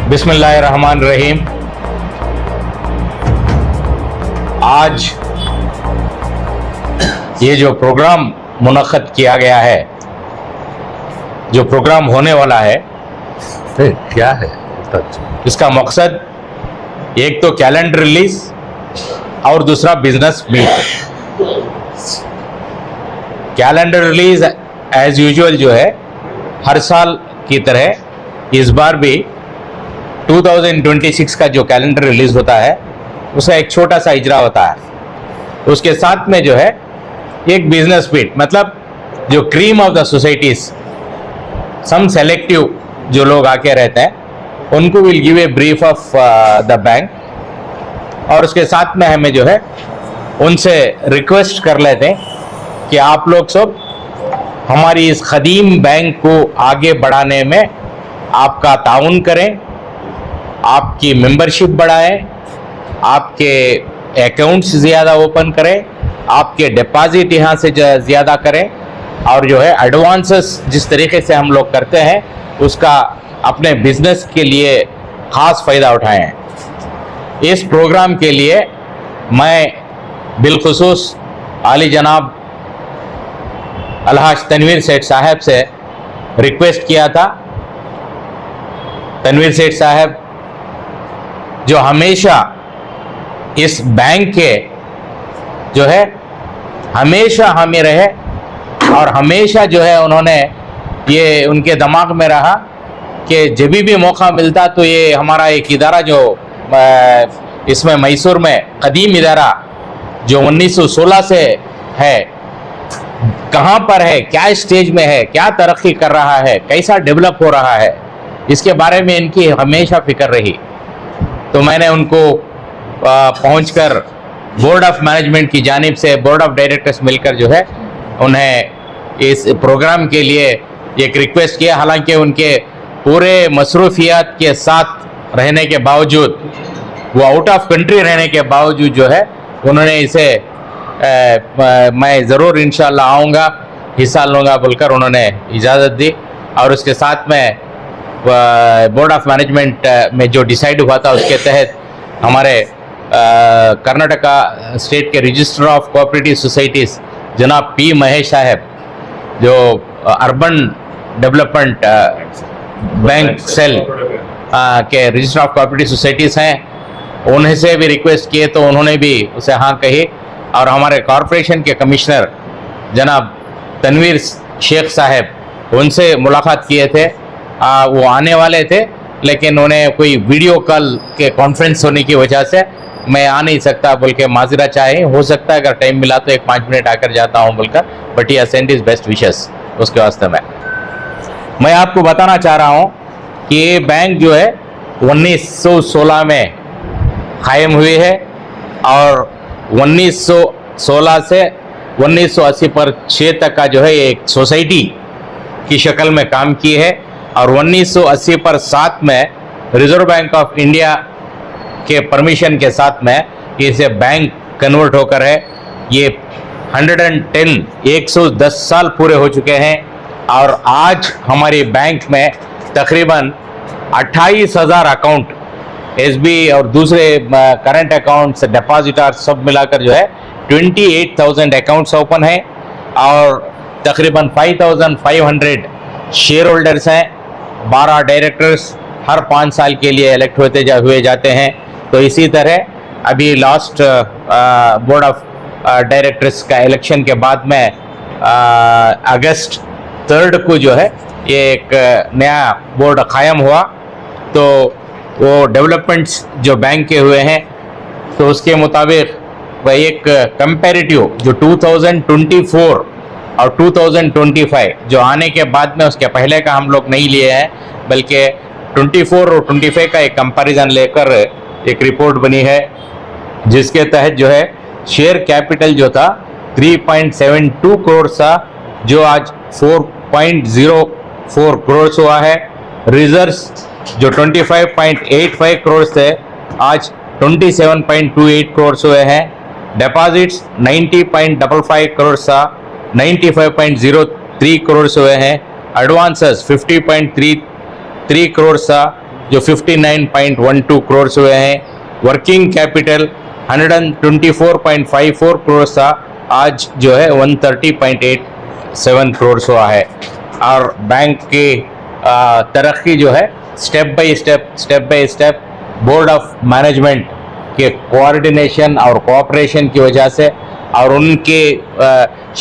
बिस्मिल्लाहिर्रहमानिर्रहीम। आज ये जो प्रोग्राम मुनक्कद किया गया है, जो प्रोग्राम होने वाला है, क्या है इसका मकसद एक तो कैलेंडर रिलीज और दूसरा business meet. Calendar release as usual जो है हर साल की तरह इस बार भी 2026 का जो कैलेंडर रिलीज होता है उसका एक छोटा सा इजरा होता है। उसके साथ में जो है एक बिजनेस मीट, मतलब जो cream of the societies, some selective जो लोग आके रहते हैं उनको will give a brief of the bank, और उसके साथ में हमें जो है उनसे रिक्वेस्ट कर लेते हैं कि आप लोग सब हमारी इस खदीम बैंक को आगे बढ़ाने में आपका ताउन करें, आपकी मेंबरशिप बढ़ाएं, आपके अकाउंट्स ज़्यादा ओपन करें, आपके डिपॉजिट यहाँ से ज़्यादा करें, और जो है एडवांसेस जिस तरीके से हम लोग करते हैं उसका अपने बिजनेस के लिए ख़ास फ़ायदा उठाएं। इस प्रोग्राम के लिए मैं बिलखुसूस आली जनाब अलहाज तनवीर सेठ साहब से रिक्वेस्ट किया था। तनवीर सेठ साहब जो हमेशा इस बैंक के जो है हमेशा हमें रहे, और हमेशा जो है उन्होंने ये उनके दिमाग में रहा कि जब भी मौका मिलता तो ये हमारा एक इदारा जो इसमें मैसूर में कदीम इदारा जो 1916 से है, कहाँ पर है, क्या स्टेज में है, क्या तरक्की कर रहा है, कैसा डेवलप हो रहा है, इसके बारे में इनकी हमेशा फिक्र रही। तो मैंने उनको पहुंचकर बोर्ड ऑफ मैनेजमेंट की जानिब से बोर्ड ऑफ डायरेक्टर्स मिलकर जो है उन्हें इस प्रोग्राम के लिए एक रिक्वेस्ट किया, हालांकि उनके पूरे मसरूफियात के साथ रहने के बावजूद, वो आउट ऑफ कंट्री रहने के बावजूद जो है उन्होंने इसे मैं ज़रूर इंशाल्लाह आऊँगा, हिस्सा लूँगा बोलकर उन्होंने इजाज़त दी। और उसके साथ में बोर्ड ऑफ मैनेजमेंट में जो डिसाइड हुआ था उसके तहत हमारे कर्नाटका स्टेट के रजिस्टर ऑफ कोऑपरेटिव सोसाइटीज़ जनाब पी महेश साहब, जो अर्बन डेवलपमेंट बैंक सेल के रजिस्टर ऑफ कोऑपरेटिव सोसाइटीज़ हैं, उन्हें से भी रिक्वेस्ट किए तो उन्होंने भी उसे हाँ कही। और हमारे कॉरपोरेशन के कमिश्नर जनाब तनवीर शेख साहब, उनसे मुलाकात किए थे। वो आने वाले थे लेकिन उन्हें कोई वीडियो कॉल के कॉन्फ्रेंस होने की वजह से मैं आ नहीं सकता बोल के माजरा चाहे, हो सकता है अगर टाइम मिला तो 1-5 मिनट आकर जाता हूँ बोलकर, but he send is best wishes उसके वास्ते में। मैं आपको बताना चाह रहा हूँ कि ये बैंक जो है 1916 में कायम हुई है और 1916 से 1980 पर 6 तक का जो है एक सोसाइटी की शक्ल में काम की है। और 1980 पर 7 में रिजर्व बैंक ऑफ इंडिया के परमिशन के साथ में इसे बैंक कन्वर्ट होकर है ये 110 साल पूरे हो चुके हैं। और आज हमारी बैंक में तकरीबन 28,000 अकाउंट एसबी और दूसरे करंट अकाउंट्स, डिपॉजिटर सब मिलाकर जो है 28,000 अकाउंट्स ओपन है और तकरीबन 5,500 शेयर होल्डर्स हैं। 12 डायरेक्टर्स हर 5 साल के लिए इलेक्ट होते हुए जाते हैं। तो इसी तरह अभी लास्ट बोर्ड ऑफ डायरेक्टर्स का इलेक्शन के बाद में अगस्त 3 को जो है ये एक नया बोर्ड कायम हुआ। तो वो डेवलपमेंट्स जो बैंक के हुए हैं तो उसके मुताबिक वह एक कंपैरेटिव जो 2024 और 2025 जो आने के बाद में, उसके पहले का हम लोग नहीं लिए हैं, बल्कि 24 और 25 का एक कंपैरिजन लेकर एक रिपोर्ट बनी है जिसके तहत जो है शेयर कैपिटल जो था 3.72 करोड़ था जो आज 4.04 करोड़ हुआ है। रिजर्व्स जो 25.85 करोड़ थे आज 27.28 करोड़ हुए हैं। डिपॉजिट्स 90.55 करोड़ था 95.03 करोड़ हुए हैं। एडवांसेस 50.33 करोड़ था जो 59.12 करोड़ हुए हैं। वर्किंग कैपिटल 124.54 करोड़ था आज जो है 130.87 करोड़ हुआ है। और बैंक की तरक्की जो है step by step board of management के कोऑर्डिनेशन और कोऑपरेशन की वजह से और उनके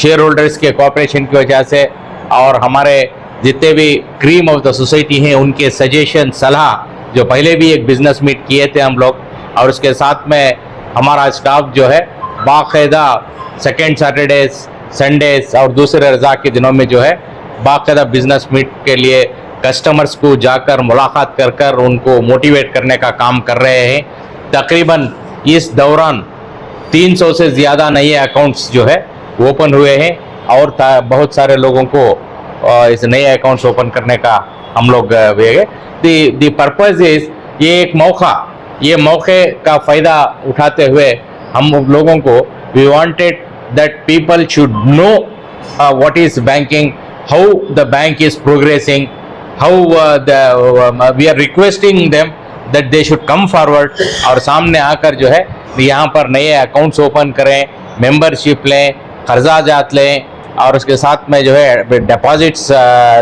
शेयर होल्डर्स के कोऑपरेशन की वजह से और हमारे जितने भी क्रीम ऑफ द सोसाइटी हैं उनके सजेशन सलाह, जो पहले भी एक बिजनेस मीट किए थे हम लोग, और उसके साथ में हमारा स्टाफ जो है बाकायदा सेकेंड सैटरडेज, संडेज और दूसरे रजा के दिनों में जो है बाकायदा बिजनेस मीट के लिए कस्टमर्स को जाकर मुलाकात कर कर उनको मोटिवेट करने का काम कर रहे हैं। तकरीबन इस दौरान 300 से ज़्यादा नए अकाउंट्स जो है ओपन हुए हैं और बहुत सारे लोगों को इस नए अकाउंट्स ओपन करने का हम लोग दी पर्पज़ इज ये मौके का फ़ायदा उठाते हुए हम लोगों को we wanted that people should know what is banking, how the bank is progressing, how we are requesting them that they should come forward और सामने आकर जो है यहाँ पर नए अकाउंट्स ओपन करें, मेंबरशिप लें, कर्जा जात लें और उसके साथ में जो है डिपॉजिट्स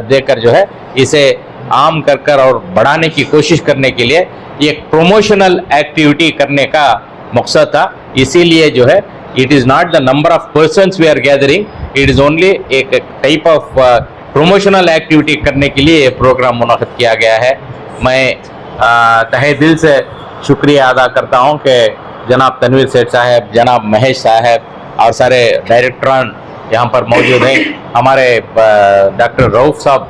देकर जो है इसे आम कर और बढ़ाने की कोशिश करने के लिए एक प्रोमोशनल एक्टिविटी करने का मकसद था। इसीलिए जो है it is not the number of persons we are gathering, it is only एक टाइप ऑफ प्रोमोशनल एक्टिविटी करने के लिए प्रोग्राम मुनक़िद किया गया है। मैं तहे दिल से शुक्रिया अदा करता हूँ कि जनाब तनवीर सेठ साहब, जनाब महेश साहब और सारे डायरेक्टरान यहाँ पर मौजूद हैं। हमारे डॉक्टर रऊफ़ साहब,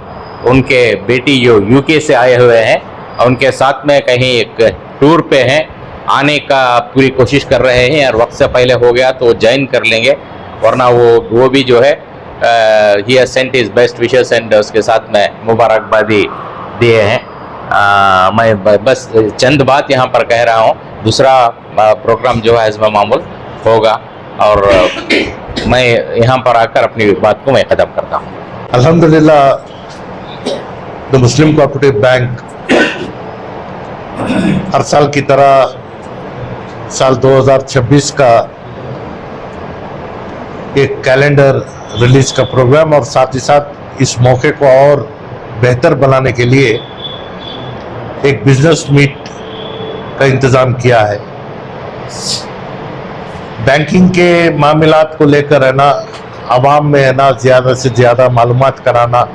उनके बेटी जो यूके से आए हुए हैं, उनके साथ में कहीं एक टूर पे हैं, आने का पूरी कोशिश कर रहे हैं और वक्त से पहले हो गया तो ज्वाइन कर लेंगे, वरना वो भी जो है he has sent his best wishes and उसके साथ में मुबारकबादी दिए हैं। मैं बस चंद बात यहाँ पर कह रहा हूँ, दूसरा प्रोग्राम जो है हिज़्ब मामूल होगा और मैं यहाँ पर आकर अपनी बात को मैं ख़त्म करता हूँ। अल्हम्दुलिल्लाह द मुस्लिम कोऑपरेटिव बैंक हर साल की तरह साल 2026 का एक कैलेंडर रिलीज का प्रोग्राम और साथ ही साथ इस मौके को और बेहतर बनाने के लिए एक बिजनेस मीट का इंतज़ाम किया है। बैंकिंग के मामलात को लेकर है ना आवाम में है ना ज़्यादा से ज़्यादा मालूमात कराना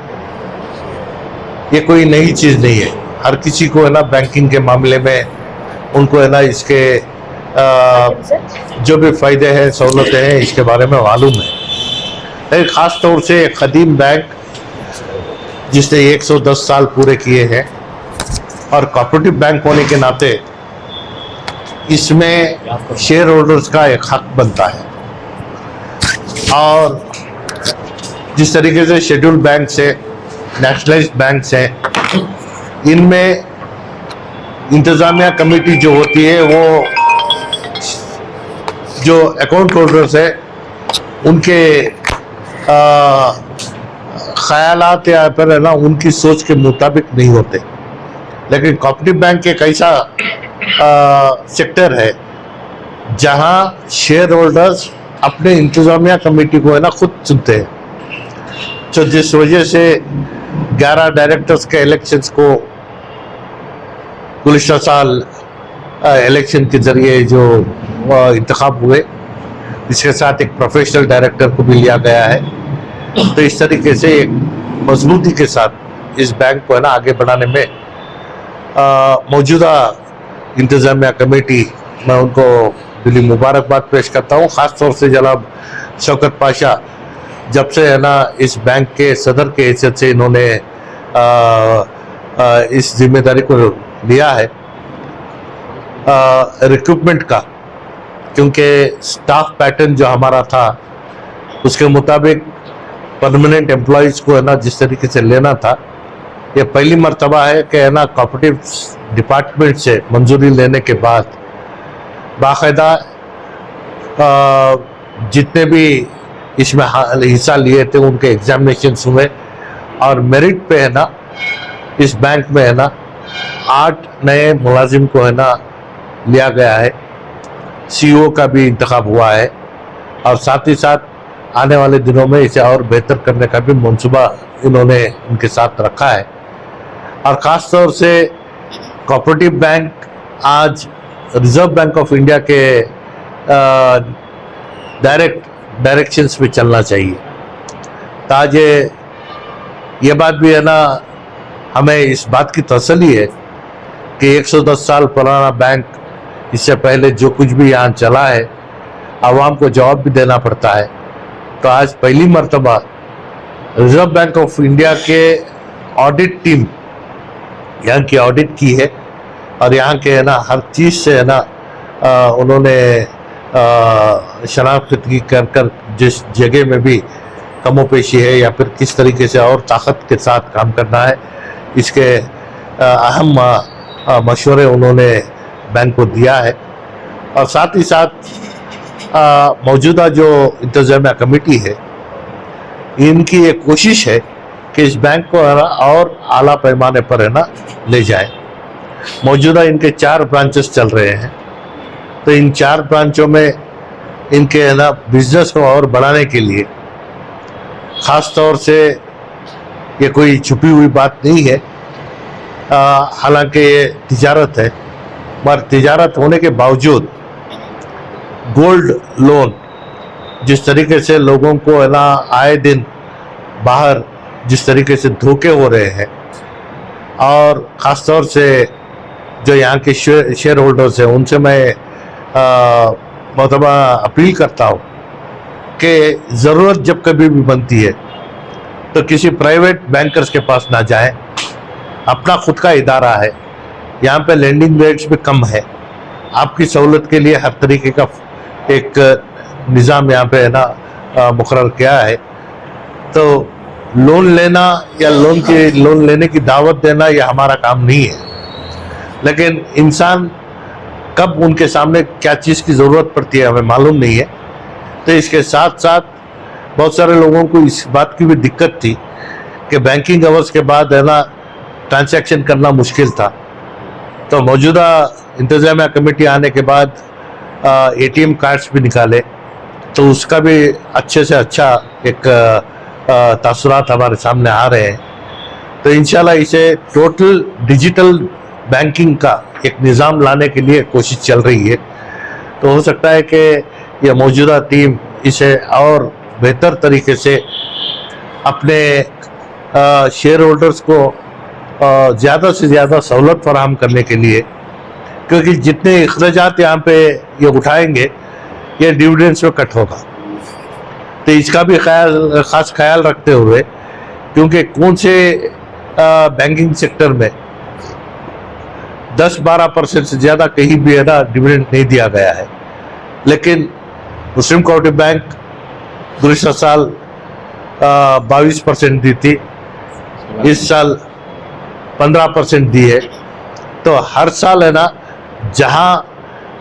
ये कोई नई चीज़ नहीं है। हर किसी को है ना बैंकिंग के मामले में उनको है ना इसके जो भी फ़ायदे हैं सहूलतें हैं इसके बारे में मालूम है। लेकिन ख़ास तौर से एक क़दीम बैंक जिसने 110 साल पूरे किए हैं और कोऑपरेटिव बैंक होने के नाते इसमें शेयर होल्डर्स का एक हक बनता है। और जिस तरीके से शेड्यूल बैंक से नेशनलाइज्ड बैंक से इनमें इंतज़ामिया कमेटी जो होती है वो जो अकाउंट होल्डर्स है उनके ख्यालात या फिर है ना उनकी सोच के मुताबिक नहीं होते। लेकिन कोऑपरेटिव बैंक एक ऐसा सेक्टर है जहां शेयर होल्डर्स अपने इंतज़ामिया कमेटी को है ना खुद चुनते हैं। तो जिस वजह से 11 डायरेक्टर्स के इलेक्शंस को गुज़िश्ता साल इलेक्शन के ज़रिए जो इंतखाब हुए, इसके साथ एक प्रोफेशनल डायरेक्टर को भी लिया गया है। तो इस तरीके से एक मजबूती के साथ इस बैंक को है ना आगे बढ़ाने में मौजूदा इंतज़ामिया कमेटी मैं उनको दिली मुबारकबाद पेश करता हूँ। ख़ास तौर से जनाब शौकत पाशा जब से है ना इस बैंक के सदर के हैसियत से इन्होंने इस जिम्मेदारी को लिया है रिक्रूटमेंट का, क्योंकि स्टाफ पैटर्न जो हमारा था उसके मुताबिक परमानेंट एम्प्लॉयज़ को है ना जिस तरीके से लेना था, ये पहली मर्तबा है कि है ना कोऑपरेटिव डिपार्टमेंट से मंजूरी लेने के बाद बाकायदा जितने भी इसमें हिस्सा लिए थे उनके एग्जामिनेशन हुए और मेरिट पे है ना इस बैंक में है ना 8 नए मुलाजिम को है ना लिया गया है। सीईओ का भी इंतखाब हुआ है और साथ ही साथ आने वाले दिनों में इसे और बेहतर करने का भी मंसूबा इन्होंने उनके साथ रखा है। और ख़ास तौर से कोऑपरेटिव बैंक आज रिजर्व बैंक ऑफ इंडिया के डायरेक्शंस पे चलना चाहिए। ताजे ये बात भी है ना हमें इस बात की तसल्ली है कि 110 साल पुराना बैंक, इससे पहले जो कुछ भी यहाँ चला है आवाम को जवाब भी देना पड़ता है। तो आज पहली मर्तबा रिजर्व बैंक ऑफ इंडिया के ऑडिट टीम यहाँ की ऑडिट की है और यहाँ के है ना हर चीज़ से है ना उन्होंने शनाख्त कर जिस जगह में भी कमोपेशी है या फिर किस तरीके से और ताकत के साथ काम करना है इसके अहम मशवरे उन्होंने बैंक को दिया है। और साथ ही साथ मौजूदा जो इंतज़ामिया कमेटी है इनकी एक कोशिश है कि इस बैंक को है ना और आला पैमाने पर है ना ले जाए। मौजूदा इनके 4 ब्रांचेस चल रहे हैं, तो इन 4 ब्रांचों में इनके है ना बिजनेस को और बढ़ाने के लिए ख़ास तौर से ये कोई छुपी हुई बात नहीं है, हालांकि ये तिजारत है, मगर तिजारत होने के बावजूद गोल्ड लोन जिस तरीके से लोगों को है ना आए दिन बाहर जिस तरीके से धोखे हो रहे हैं और ख़ास तौर से जो यहाँ के शेयर होल्डर्स हैं उनसे मैं अपील करता हूँ कि ज़रूरत जब कभी भी बनती है तो किसी प्राइवेट बैंकर्स के पास ना जाएं। अपना खुद का इदारा है, यहाँ पे लेंडिंग रेट्स भी कम है, आपकी सहूलत के लिए हर तरीके का एक निज़ाम यहाँ पे है ना मुकर्रर किया है। तो लोन लेना या लोन लेने की दावत देना यह हमारा काम नहीं है, लेकिन इंसान कब उनके सामने क्या चीज़ की ज़रूरत पड़ती है हमें मालूम नहीं है। तो इसके साथ साथ बहुत सारे लोगों को इस बात की भी दिक्कत थी कि बैंकिंग आवर्स के बाद है ना ट्रांजैक्शन करना मुश्किल था। तो मौजूदा इंतजामिया कमेटी आने के बाद एटीएम कार्ड्स भी निकाले, तो उसका भी अच्छे से अच्छा एक तासुरात हमारे सामने आ रहे हैं। तो इंशाल्लाह इसे टोटल डिजिटल बैंकिंग का एक निज़ाम लाने के लिए कोशिश चल रही है। तो हो सकता है कि यह मौजूदा टीम इसे और बेहतर तरीके से अपने शेयर होल्डर्स को ज़्यादा से ज़्यादा सहूलत फराहम करने के लिए, क्योंकि जितने अखराजात यहाँ पे ये उठाएंगे ये डिविडेंड्स में कट होगा, तो इसका भी खास ख्याल रखते हुए, क्योंकि कौन से बैंकिंग सेक्टर में 10-12% से ज़्यादा कहीं भी है ना डिविडेंड नहीं दिया गया है, लेकिन मुस्लिम कोऑपरेटिव बैंक गुज़िश्ता साल 22% दी थी, इस साल 15% दी है। तो हर साल है ना जहां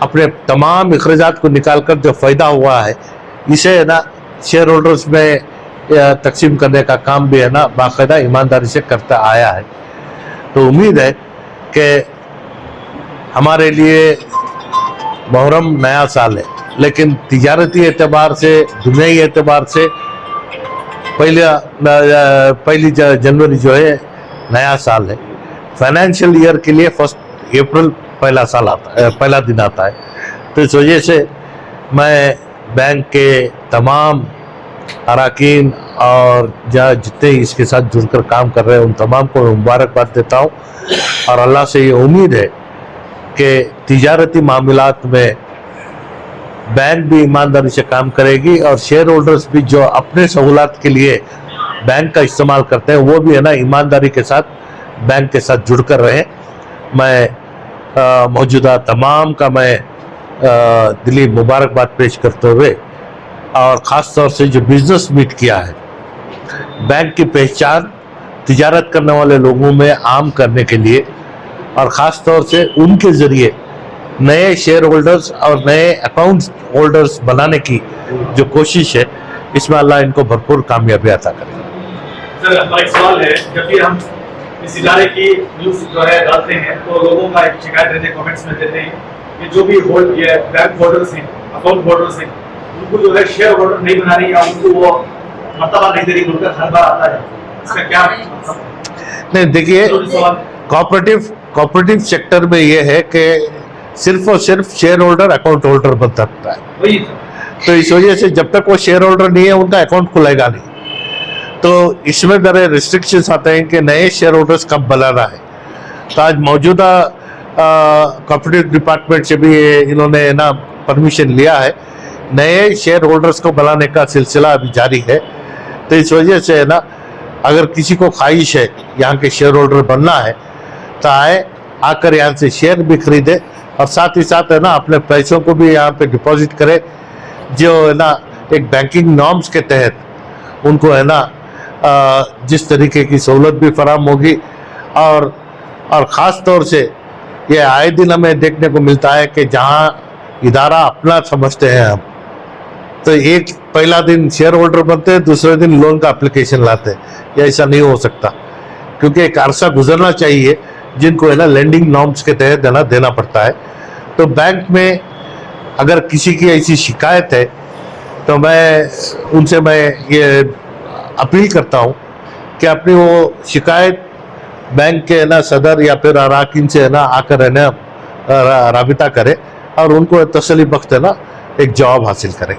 अपने तमाम अखराजात को निकालकर जो फ़ायदा हुआ है इसे है ना शेयर होल्डर्स में तकसीम करने का काम भी है ना बाकायदा ईमानदारी से करता आया है। तो उम्मीद है कि हमारे लिए मुहर्रम नया साल है, लेकिन तिजारती एतबार से, दुनियाई एतबार से पहली जनवरी जो है नया साल है। फाइनेंशियल ईयर के लिए 1 अप्रैल पहला दिन आता है। तो इस वजह से मैं बैंक के तमाम अराकीन और जितने इसके साथ जुड़कर काम कर रहे हैं उन तमाम को मुबारकबाद देता हूँ, और अल्लाह से ये उम्मीद है कि तिजारती मामलात में बैंक भी ईमानदारी से काम करेगी और शेयर होल्डर्स भी जो अपने सहूलत के लिए बैंक का इस्तेमाल करते हैं वो भी है ना ईमानदारी के साथ बैंक के साथ जुड़कर रहें। मैं मौजूदा तमाम का मैं दिली मुबारकबाद पेश करते हुए, और ख़ास तौर से जो बिज़नेस मीट किया है, बैंक की पहचान तिजारत करने वाले लोगों में आम करने के लिए, और ख़ास तौर से उनके ज़रिए नए शेयर होल्डर्स और नए अकाउंट होल्डर्स बनाने की जो कोशिश है, इसमें अल्लाह इनको भरपूर कामयाबी अता करे। सर, हमारा एक सवाल है, जब भी हम इस इदारे की न्यूज़ जो है डालते हैं तो लोगों का एक शिकायत रहते हैं, कमेंट्स में देते हैं कि जो भी बैंक होल्डर्स हैं, अकाउंट होल्डर्स हैं, उनको जो है शेयर होल्डर नहीं बना रही या उनको वो मर्तबा नहीं दे रही, उनका हर बार आता है, इसका क्या? नहीं, देखिए कोऑपरेटिव सेक्टर में ये है कि सिर्फ और सिर्फ शेयर होल्डर अकाउंट होल्डर बन सकता है। तो इस वजह से जब तक वो शेयर होल्डर नहीं है उनका अकाउंट खुलेगा नहीं। तो इसमें बड़े रिस्ट्रिक्शंस आते हैं कि नए शेयर होल्डर्स कब बनाना है। तो आज मौजूदा कोऑपरेटिव डिपार्टमेंट से भी इन्होंने ना परमिशन लिया है, नए शेयर होल्डर्स को बनाने का सिलसिला अभी जारी है। तो इस वजह से है ना अगर किसी को ख्वाहिश है यहाँ के शेयर होल्डर बनना है तो आकर यहाँ से शेयर भी खरीदे, और साथ ही साथ है ना अपने पैसों को भी यहाँ पे डिपॉजिट करे, जो है ना एक बैंकिंग नॉर्म्स के तहत उनको है ना जिस तरीके की सहूलत भी फराहम होगी। और ख़ास तौर से ये आए दिन हमें देखने को मिलता है कि जहाँ इदारा अपना समझते हैं हम, तो एक पहला दिन शेयर होल्डर बनते हैं, दूसरे दिन लोन का एप्लीकेशन लाते हैं। ये ऐसा नहीं हो सकता, क्योंकि एक अरसा गुजरना चाहिए जिनको है ना लेंडिंग नॉर्म्स के तहत है ना देना पड़ता है। तो बैंक में अगर किसी की ऐसी शिकायत है तो मैं ये अपील करता हूँ कि अपनी वो शिकायत बैंक के है ना सदर या फिर अराकीन से है ना आकर है ना राबिता करे और उनको तसल्ली बख्श है ना एक जवाब हासिल करें।